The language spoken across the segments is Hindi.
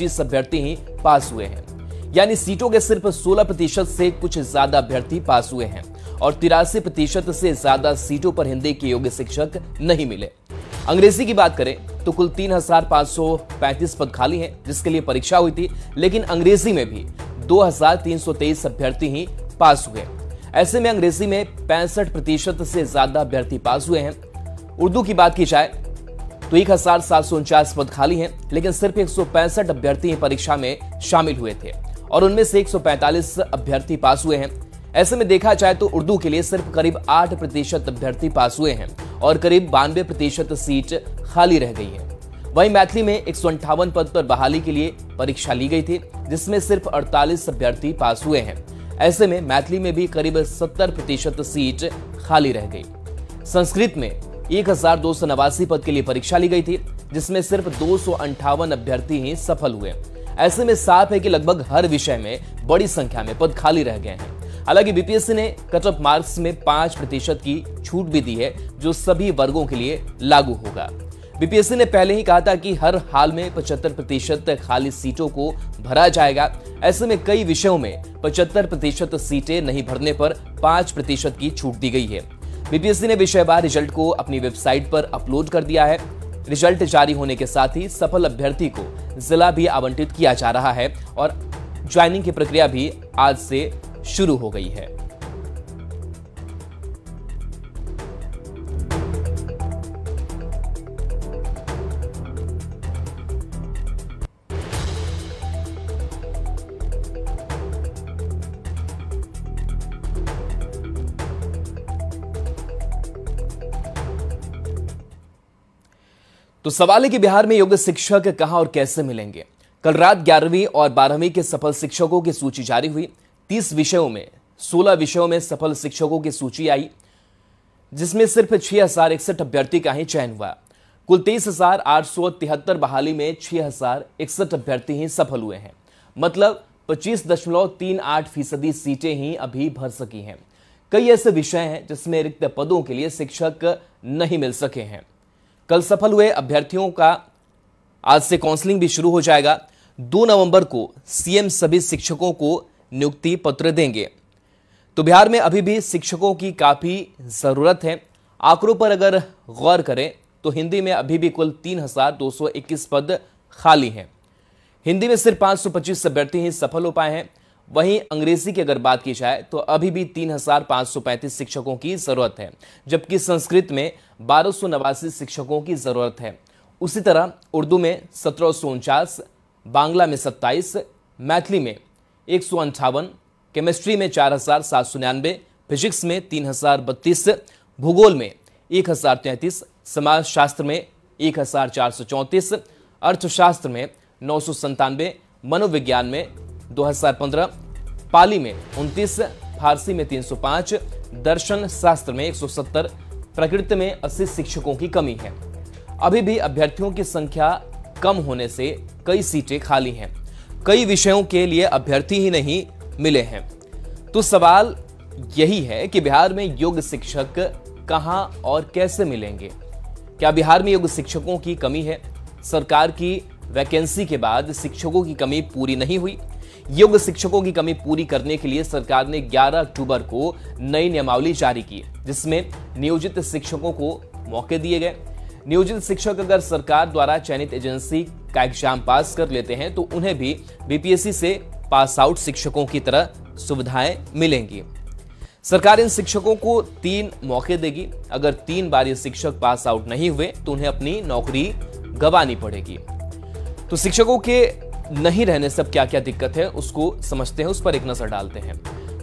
525 अभ्यर्थी ही पास हुए हैं। यानी सीटों के सिर्फ 16% से कुछ ज्यादा अभ्यर्थी पास हुए हैं और 83% से ज्यादा सीटों पर हिंदी के योग्य शिक्षक नहीं मिले। अंग्रेजी की बात करें तो कुल 3535 पद खाली हैं जिसके लिए परीक्षा हुई थी, लेकिन अंग्रेजी में भी 2323 अभ्यर्थी ही पास हुए। ऐसे में अंग्रेजी में 65% से ज्यादा अभ्यर्थी पास हुए हैं। उर्दू की बात की जाए तो 1749 पद खाली हैं, लेकिन सिर्फ 165 अभ्यर्थी परीक्षा में शामिल हुए थे और उनमें से 145 अभ्यर्थी पास हुए हैं। ऐसे में देखा जाए तो उर्दू के लिए सिर्फ करीब 8% अभ्यर्थी पास हुए हैं और करीब 92% सीट खाली रह गई है। वहीं मैथिली में 158 पद पर बहाली के लिए परीक्षा ली गई थी, जिसमें सिर्फ 48 अभ्यर्थी पास हुए हैं। ऐसे में मैथिली में भी करीब 70% सीट खाली रह गई। संस्कृत में 1289 पद के लिए परीक्षा ली गई थी, जिसमें सिर्फ 258 अभ्यर्थी ही सफल हुए। ऐसे में साफ है कि लगभग हर विषय में बड़ी संख्या में पद खाली रह गए हैं। हालांकि बीपीएससी ने कट ऑफ मार्क्स में 5% की छूट भी दी है, जो सभी वर्गों के लिए लागू होगा। बीपीएससी ने पहले ही कहा था कि हर हाल में 75% खाली सीटों को भरा जाएगा। ऐसे में कई विषयों में 75% सीटें नहीं भरने पर 5% की छूट दी गई है। बीपीएससी ने विषयवार रिजल्ट को अपनी वेबसाइट पर अपलोड कर दिया है। रिजल्ट जारी होने के साथ ही सफल अभ्यर्थी को जिला भी आवंटित किया जा रहा है और ज्वाइनिंग की प्रक्रिया भी आज से शुरू हो गई है। तो सवाल है कि बिहार में योग्य शिक्षक कहां और कैसे मिलेंगे। कल रात 11वीं और 12वीं के सफल शिक्षकों की सूची जारी हुई। 30 विषयों में 16 विषयों में सफल शिक्षकों की सूची आई, जिसमें सिर्फ 6061 अभ्यर्थी का ही चयन हुआ। कुल 23,873 बहाली में 6061 अभ्यर्थी ही सफल हुए हैं। मतलब 25.38% सीटें ही अभी भर सकी हैं। कई ऐसे विषय हैं जिसमें रिक्त पदों के लिए शिक्षक नहीं मिल सके हैं। कल सफल हुए अभ्यर्थियों का आज से काउंसलिंग भी शुरू हो जाएगा। 2 नवंबर को सीएम सभी शिक्षकों को नियुक्ति पत्र देंगे। तो बिहार में अभी भी शिक्षकों की काफी जरूरत है। आंकड़ों पर अगर गौर करें तो हिंदी में अभी भी कुल 3221 पद खाली हैं। हिंदी में सिर्फ 525 अभ्यर्थी ही सफल हो पाए हैं। वहीं अंग्रेजी की अगर बात की जाए तो अभी भी 3535 शिक्षकों की जरूरत है, जबकि संस्कृत में 1289 शिक्षकों की जरूरत है। उसी तरह उर्दू में 1749, बांग्ला में 27, मैथिली में 158, केमिस्ट्री में 4799, फिजिक्स में 3032, भूगोल में 1033, समाजशास्त्र में 1434, अर्थशास्त्र में 997, मनोविज्ञान में 2015, पाली में 29, फारसी में 305, दर्शन शास्त्र में 170, प्रकृति में 80 शिक्षकों की कमी है। अभी भी अभ्यर्थियों की संख्या कम होने से कई सीटें खाली हैं। कई विषयों के लिए अभ्यर्थी ही नहीं मिले हैं। तो सवाल यही है कि बिहार में योग्य शिक्षक कहां और कैसे मिलेंगे। क्या बिहार में योग्य शिक्षकों की कमी है? सरकार की वैकेंसी के बाद शिक्षकों की कमी पूरी नहीं हुई। योग्य शिक्षकों की कमी पूरी करने के लिए सरकार ने 11 अक्टूबर को नई नियमावली जारी की, जिसमें नियोजित शिक्षकों को मौके दिए गए। नियोजित शिक्षक अगर सरकार द्वारा चयनित एजेंसी का एग्जाम पास कर लेते हैं तो उन्हें भी बीपीएससी से पास आउट शिक्षकों की तरह सुविधाएं मिलेंगी। सरकार इन शिक्षकों को 3 मौके देगी। अगर 3 बार ये शिक्षक पास आउट नहीं हुए तो उन्हें अपनी नौकरी गंवानी पड़ेगी। तो शिक्षकों के नहीं रहने से अब क्या क्या दिक्कत है उसको समझते हैं, उस पर एक नजर डालते हैं।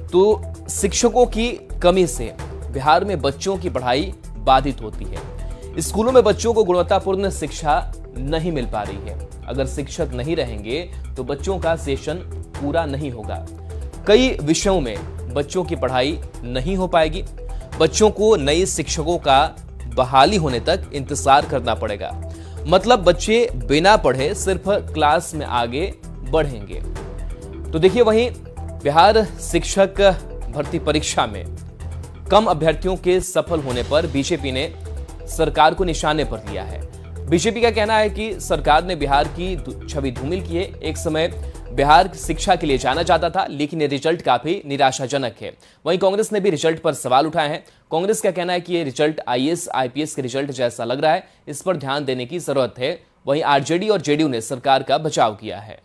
तो शिक्षकों की कमी से बिहार में बच्चों की पढ़ाई बाधित होती है। स्कूलों में बच्चों को गुणवत्तापूर्ण शिक्षा नहीं मिल पा रही है। अगर शिक्षक नहीं रहेंगे तो बच्चों का सेशन पूरा नहीं होगा। कई विषयों में बच्चों की पढ़ाई नहीं हो पाएगी। बच्चों को नए शिक्षकों का बहाली होने तक इंतजार करना पड़ेगा। मतलब बच्चे बिना पढ़े सिर्फ क्लास में आगे बढ़ेंगे। तो देखिए, वहीं बिहार शिक्षक भर्ती परीक्षा में कम अभ्यर्थियों के सफल होने पर बीजेपी ने सरकार को निशाने पर लिया है। बीजेपी का कहना है कि सरकार ने बिहार की छवि धूमिल की है। एक समय बिहार शिक्षा के लिए जाना जाता था, लेकिन ये रिजल्ट काफी निराशाजनक है। वहीं कांग्रेस ने भी रिजल्ट पर सवाल उठाए हैं। कांग्रेस का कहना है कि ये रिजल्ट आईएएस आईपीएस के रिजल्ट जैसा लग रहा है, इस पर ध्यान देने की जरूरत है। वहीं आरजेडी और जेडीयू ने सरकार का बचाव किया है।